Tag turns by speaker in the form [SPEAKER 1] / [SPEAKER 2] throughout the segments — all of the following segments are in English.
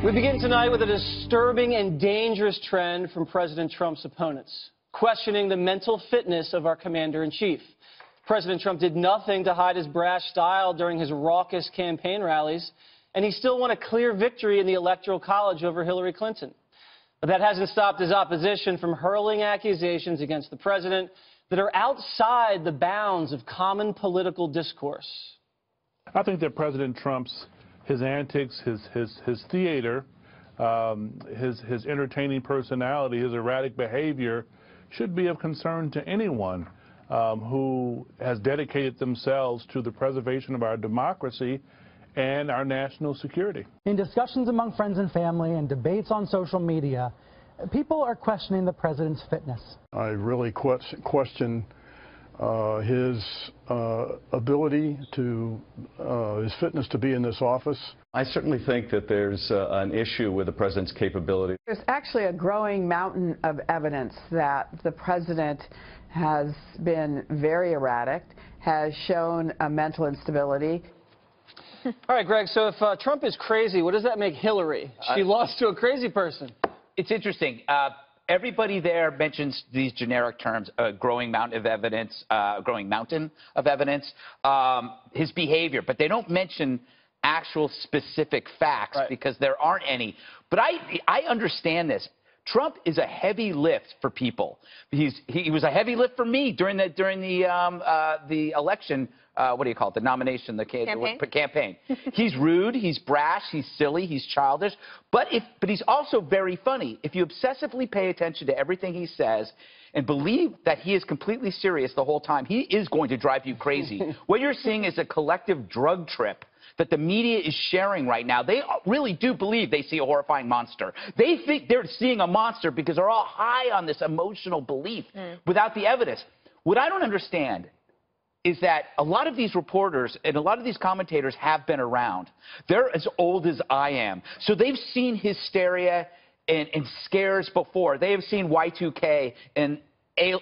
[SPEAKER 1] We begin tonight with a disturbing and dangerous trend from President Trump's opponents, questioning the mental fitness of our commander-in-chief. President Trump did nothing to hide his brash style during his raucous campaign rallies, and he still won a clear victory in the Electoral College over Hillary Clinton. But that hasn't stopped his opposition from hurling accusations against the president that are outside the bounds of common political discourse.
[SPEAKER 2] I think that President Trump's his antics, his theater, his entertaining personality, his erratic behavior should be of concern to anyone who has dedicated themselves to the preservation of our democracy and our national security.
[SPEAKER 3] In discussions among friends and family and debates on social media, people are questioning the president's fitness.
[SPEAKER 4] I really question his ability to, his fitness to be in this office.
[SPEAKER 5] I certainly think that there's an issue with the president's capability.
[SPEAKER 6] There's actually a growing mountain of evidence that the president has been very erratic, has shown a mental instability.
[SPEAKER 1] All right, Greg, so if Trump is crazy, what does that make Hillary? She lost to a crazy person.
[SPEAKER 7] It's interesting. Everybody there mentions these generic terms, growing mountain of evidence, his behavior, but they don't mention actual specific facts because there aren't any. But I understand this. Trump is a heavy lift for people. He was a heavy lift for me during the election. What do you call it? The nomination, the campaign. He's rude, he's brash, he's silly, he's childish, but he's also very funny. If you obsessively pay attention to everything he says and believe that he is completely serious the whole time, he is going to drive you crazy. What you're seeing is a collective drug trip that the media is sharing right now. They really do believe they see a horrifying monster. They think they're seeing a monster because they're all high on this emotional belief without the evidence. What I don't understand is that a lot of these reporters and a lot of these commentators have been around. They're as old as I am. So they've seen hysteria and scares before. They have seen Y2K and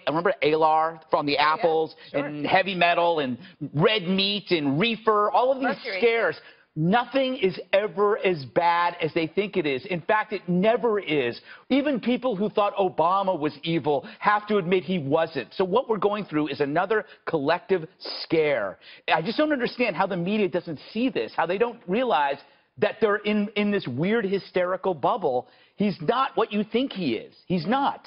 [SPEAKER 7] remember ALAR from the Apples and heavy metal and red meat and reefer, all of these scares. Nothing is ever as bad as they think it is. In fact, it never is. Even people who thought Obama was evil have to admit he wasn't. So what we're going through is another collective scare. I just don't understand how the media doesn't see this, how they don't realize that they're in this weird hysterical bubble. He's not what you think he is. He's not.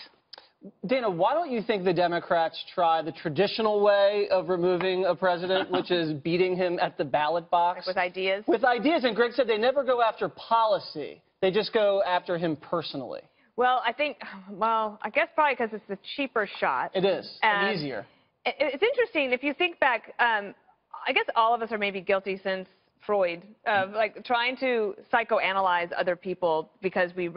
[SPEAKER 1] Dana, why don't you think the Democrats try the traditional way of removing a president, which is beating him at the ballot box?
[SPEAKER 8] Like with ideas?
[SPEAKER 1] With ideas, and Greg said they never go after policy. They just go after him personally.
[SPEAKER 8] Well, I guess probably because it's the cheaper shot.
[SPEAKER 1] It is, and easier.
[SPEAKER 8] It's interesting, if you think back, I guess all of us are maybe guilty since Freud, of like trying to psychoanalyze other people because we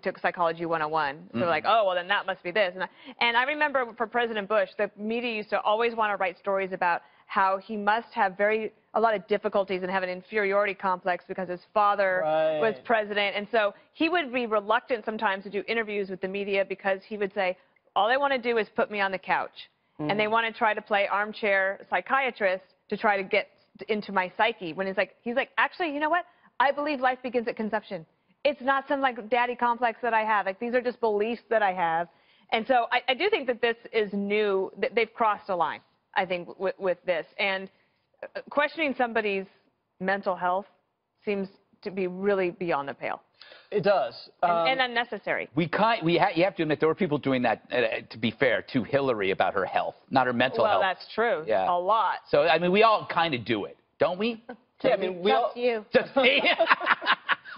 [SPEAKER 8] took Psychology 101. So like, oh, well, then that must be this. And I remember for President Bush, the media used to always want to write stories about how he must have a lot of difficulties and have an inferiority complex because his father was president. And so he would be reluctant sometimes to do interviews with the media because he would say, all they want to do is put me on the couch. And they want to try to play armchair psychiatrist to try to get into my psyche, when he's like, actually, you know what? I believe life begins at conception. It's not some like daddy complex that I have. Like, these are just beliefs that I have. And so I do think that this is new. They've crossed a line, I think, with this. And questioning somebody's mental health seems to be really beyond the pale.
[SPEAKER 1] It does.
[SPEAKER 8] And unnecessary.
[SPEAKER 7] You have to admit there were people doing that, to be fair, to Hillary about her health, not her mental health.
[SPEAKER 8] Well, that's true. Yeah. A lot.
[SPEAKER 7] So, I mean, we all kind of do it, don't we?
[SPEAKER 1] Yeah, I mean, we all...
[SPEAKER 8] you.
[SPEAKER 7] Just me?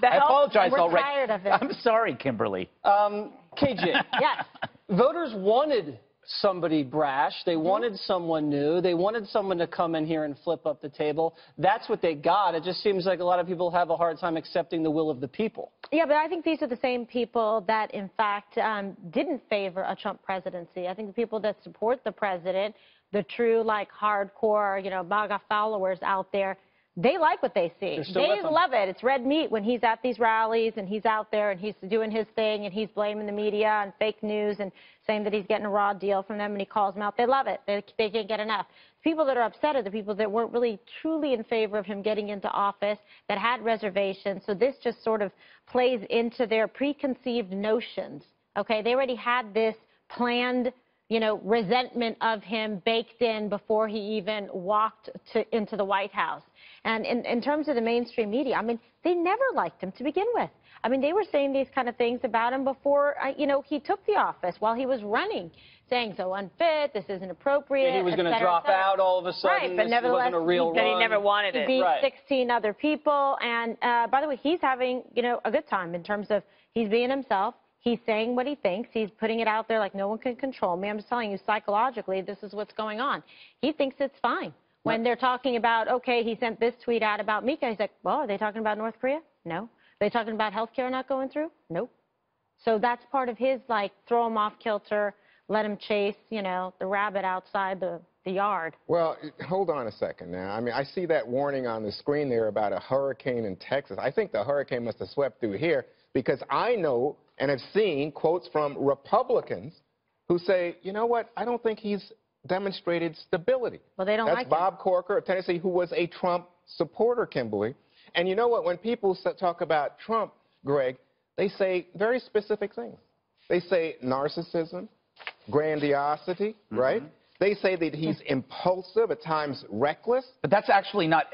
[SPEAKER 7] I apologize already.
[SPEAKER 8] We're tired of it.
[SPEAKER 7] I'm sorry, Kimberly.
[SPEAKER 1] KJ.
[SPEAKER 8] Yes.
[SPEAKER 1] Voters wanted somebody brash. They wanted someone new. They wanted someone to come in here and flip up the table. That's what they got. It just seems like a lot of people have a hard time accepting the will of the people.
[SPEAKER 9] Yeah, but I think these are the same people that, in fact, didn't favor a Trump presidency. I think the people that support the president, the true, like, hardcore, MAGA followers out there, they like what they see. They love it. It's red meat when he's at these rallies and he's out there and he's doing his thing and he's blaming the media and fake news and saying that he's getting a raw deal from them and he calls them out. They love it. They can't get enough. People that are upset are the people that weren't really truly in favor of him getting into office, that had reservations. So this just sort of plays into their preconceived notions. Okay, they already had this planned, resentment of him baked in before he even walked into the White House. And in terms of the mainstream media, I mean, they never liked him to begin with. I mean, they were saying these kind of things about him before, he took the office, while he was running, saying so unfit, this isn't appropriate.
[SPEAKER 1] And he was going to drop out all of a sudden.
[SPEAKER 9] Right, but nevertheless,
[SPEAKER 1] wasn't a real run.
[SPEAKER 8] He never wanted it.
[SPEAKER 9] He beat 16 other people. And by the way, he's having, a good time in terms of he's being himself. He's saying what he thinks. He's putting it out there like no one can control me. I'm just telling you, psychologically, this is what's going on. He thinks it's fine. When they're talking about, okay, he sent this tweet out about Mika, he's like, well, are they talking about North Korea? No. Are they talking about health care not going through? Nope. So that's part of his, throw him off kilter, let him chase, the rabbit outside the yard.
[SPEAKER 10] Well, hold on a second now. I mean, I see that warning on the screen there about a hurricane in Texas. I think the hurricane must have swept through here because I know and have seen quotes from Republicans who say, you know what, I don't think he's demonstrated stability.
[SPEAKER 9] Well, they don't like him.
[SPEAKER 10] That's Bob Corker of Tennessee, who was a Trump supporter, Kimberly. And you know what, when people talk about Trump, Greg, they say very specific things. They say narcissism, grandiosity, right? They say that he's impulsive, at times reckless.
[SPEAKER 7] But that's actually not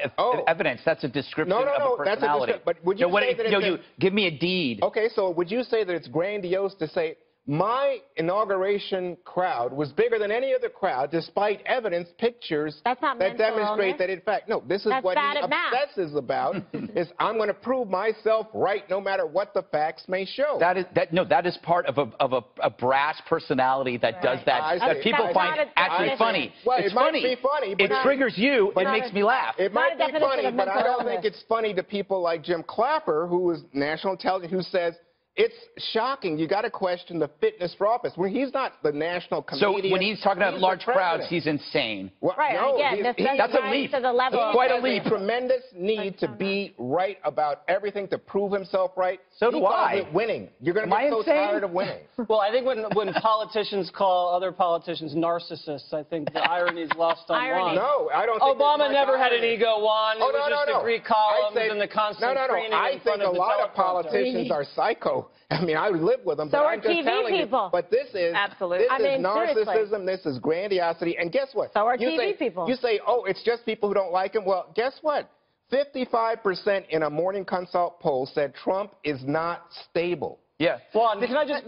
[SPEAKER 7] evidence. That's a description of a personality.
[SPEAKER 10] That's a description. But would you say that
[SPEAKER 7] you give me a deed.
[SPEAKER 10] Okay, so would you say that it's grandiose to say, my inauguration crowd was bigger than any other crowd, despite evidence, pictures that demonstrate that, in fact, no, this is what he obsesses about, is I'm going to prove myself right no matter what the facts may show.
[SPEAKER 7] That is part of a brash personality that does that, that people find actually funny.
[SPEAKER 10] Well,
[SPEAKER 7] it's
[SPEAKER 10] it might be funny, but
[SPEAKER 7] it triggers you, it makes me laugh.
[SPEAKER 10] It might be funny, but I don't think it's funny to people like Jim Clapper, who was national intelligence, who says, it's shocking. You got to question the fitness for office. When he's not the national comedian.
[SPEAKER 7] So when he's talking about large crowds, he's insane.
[SPEAKER 10] Well,
[SPEAKER 9] right.
[SPEAKER 10] No,
[SPEAKER 9] again,
[SPEAKER 7] that's a leap.
[SPEAKER 9] To the level
[SPEAKER 7] it's quite a leap.
[SPEAKER 10] A tremendous need to be right about everything, to prove himself right.
[SPEAKER 7] So do I.
[SPEAKER 10] He calls it winning. You're going to get so tired of winning.
[SPEAKER 1] Well, I think when politicians call other politicians narcissists, I think the irony is lost on Juan.
[SPEAKER 10] No, I don't think
[SPEAKER 1] Obama never had an ego, Juan.
[SPEAKER 10] Oh,
[SPEAKER 1] it was just the Greek columns and the constant screening
[SPEAKER 10] I think a lot of politicians are psycho. I mean, I live with them, but I'm just telling you. But this is narcissism. Seriously. This is grandiosity. And guess what?
[SPEAKER 9] So are TV people.
[SPEAKER 10] You say, oh, it's just people who don't like him. Well, guess what? 55% in a Morning Consult poll said Trump is not stable.
[SPEAKER 7] Yeah.
[SPEAKER 1] Juan, can I just...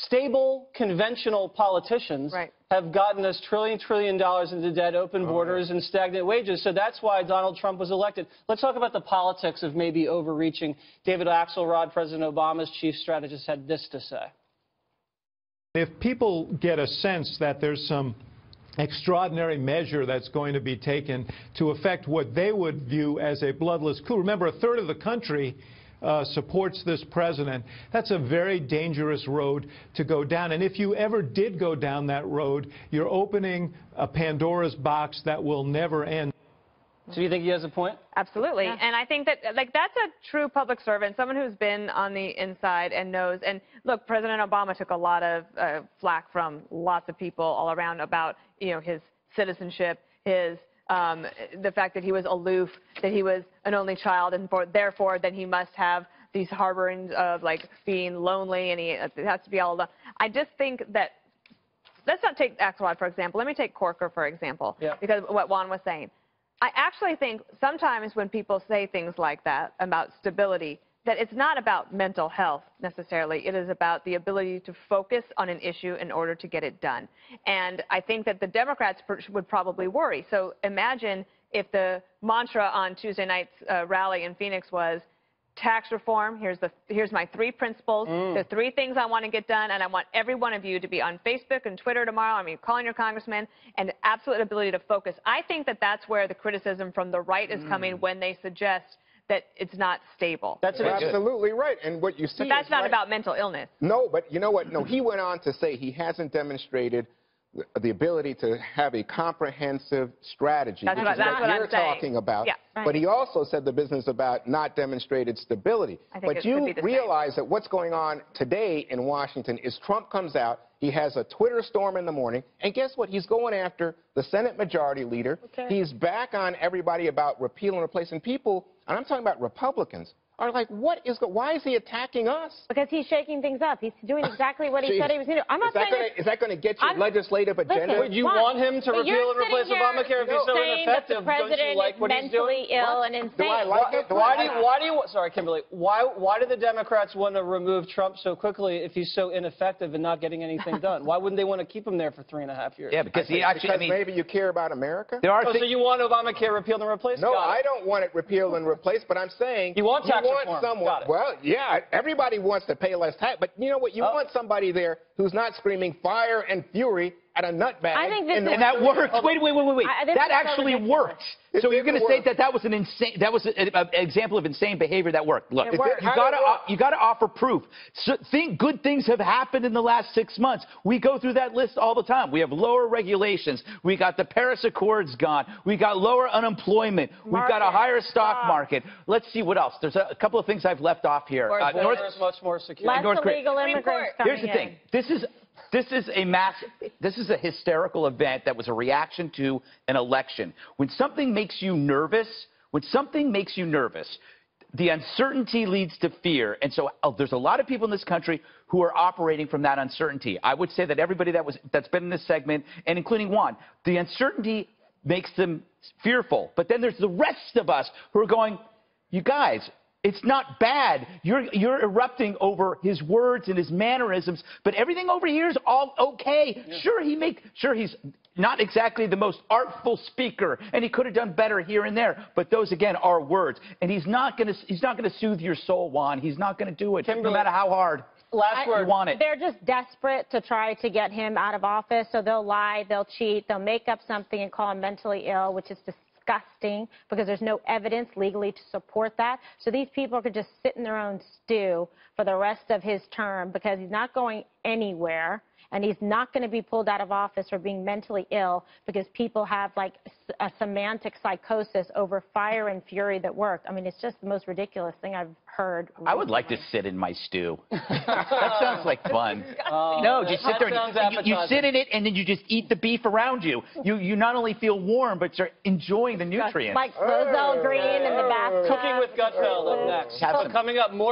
[SPEAKER 1] Stable, conventional politicians have gotten us $1 trillion into debt, open borders, and stagnant wages. So that's why Donald Trump was elected. Let's talk about the politics of maybe overreaching. David Axelrod, President Obama's chief strategist, had this to say.
[SPEAKER 11] If people get a sense that there's some extraordinary measure that's going to be taken to affect what they would view as a bloodless coup. Remember, a third of the country supports this president. That's a very dangerous road to go down. And if you ever did go down that road, you're opening a Pandora's box that will never end.
[SPEAKER 1] So you think he has a point?
[SPEAKER 8] Absolutely. Yeah. And I think that, that's a true public servant, someone who's been on the inside and knows. And look, President Obama took a lot of flack from lots of people all around about, his citizenship, his the fact that he was aloof, that he was an only child, and therefore then he must have these harborings of being lonely, and he has to be all alone. I just think that, let's not take Axelrod for example. Let me take Corker for example, because what Juan was saying. I actually think sometimes when people say things like that about stability, that it's not about mental health necessarily. It is about the ability to focus on an issue in order to get it done. And I think that the Democrats would probably worry. So imagine if the mantra on Tuesday night's rally in Phoenix was tax reform. Here's my 3 principles. The 3 things I want to get done, and I want every one of you to be on Facebook and Twitter tomorrow. I mean, calling your congressman, and absolute ability to focus. I think that that's where the criticism from the right is coming when they suggest that it's not stable.
[SPEAKER 10] That's absolutely right. And what you see
[SPEAKER 8] But that's not about mental illness.
[SPEAKER 10] No, but you know what? No, he went on to say he hasn't demonstrated the ability to have a comprehensive strategy,
[SPEAKER 8] That's
[SPEAKER 10] which
[SPEAKER 8] what
[SPEAKER 10] is what you're
[SPEAKER 8] I'm saying.
[SPEAKER 10] talking about.
[SPEAKER 8] Yeah.
[SPEAKER 9] Right.
[SPEAKER 10] But he also said the business about not demonstrated stability.
[SPEAKER 8] I think
[SPEAKER 10] But
[SPEAKER 8] it could
[SPEAKER 10] you
[SPEAKER 8] be the same.
[SPEAKER 10] realize that what's going on today in Washington is Trump comes out, he has a Twitter storm in the morning, and guess what? He's going after the Senate Majority Leader.
[SPEAKER 9] Okay.
[SPEAKER 10] He's back on everybody about repeal and replace. And people, and I'm talking about Republicans, are like, why is he attacking us?
[SPEAKER 9] Because he's shaking things up. He's doing exactly what he said he was going to do. I'm not saying
[SPEAKER 10] Is that going to get your legislative agenda?
[SPEAKER 9] Listen,
[SPEAKER 1] Would you want him to
[SPEAKER 9] but
[SPEAKER 1] repeal and replace Obamacare if he's so ineffective? Don't you like what he's doing?
[SPEAKER 9] Mentally ill and insane.
[SPEAKER 10] Do I like it?
[SPEAKER 1] Why do you? Sorry, Kimberly. Why do the Democrats want to remove Trump so quickly if he's so ineffective and not getting anything done? Why wouldn't they want to keep him there for 3.5 years?
[SPEAKER 7] Yeah, because he actually.
[SPEAKER 10] Because maybe you care about America.
[SPEAKER 7] There are
[SPEAKER 1] so you want Obamacare repealed and replaced?
[SPEAKER 10] No, I don't want it repealed and replaced, but I'm saying
[SPEAKER 1] you want tax reform.
[SPEAKER 10] Someone.
[SPEAKER 1] Got it.
[SPEAKER 10] Well, yeah, everybody wants to pay less tax, but you know what? You want somebody there who's not screaming fire and fury at a nutbag.
[SPEAKER 9] I think this
[SPEAKER 7] And that works. Wait. That actually worked. So you're going to say that was an example of insane behavior that worked. Look, you got to offer proof. So good things have happened in the last 6 months. We go through that list all the time. We have lower regulations. We got the Paris Accords gone. We got lower unemployment. We've got a higher stock market. Let's see what else. There's a couple of things I've left off here.
[SPEAKER 1] North is much more secure.
[SPEAKER 9] Less illegal immigrants coming
[SPEAKER 7] Here's the thing. This is a hysterical event that was a reaction to an election. When something makes you nervous, the uncertainty leads to fear. And so there's a lot of people in this country who are operating from that uncertainty. I would say that everybody that's been in this segment, and including Juan, the uncertainty makes them fearful. But then there's the rest of us who are going, you guys, it's not bad. You're erupting over his words and his mannerisms, but everything over here is all okay. Yeah. Sure, he's not exactly the most artful speaker, and he could have done better here and there. But those again are words, and he's not gonna soothe your soul, Juan. He's not gonna do it,
[SPEAKER 1] Kimberly,
[SPEAKER 7] no matter how hard.
[SPEAKER 1] Last word.
[SPEAKER 7] You want it.
[SPEAKER 9] They're just desperate to try to get him out of office, so they'll lie, they'll cheat, they'll make up something and call him mentally ill, which is disgusting because there's no evidence legally to support that. So these people could just sit in their own stew for the rest of his term because he's not going anywhere. And he's not going to be pulled out of office for being mentally ill because people have like a semantic psychosis over fire and fury that work. I mean, it's just the most ridiculous thing I've heard.
[SPEAKER 7] I would like to sit in my stew. That sounds like fun. No, just sit there and you sit in it and then you just eat the beef around you. You not only feel warm, but you're enjoying the nutrients.
[SPEAKER 9] Like Roselle Green in the bathtub.
[SPEAKER 1] Cooking with Gutfeld up next. Coming up, more.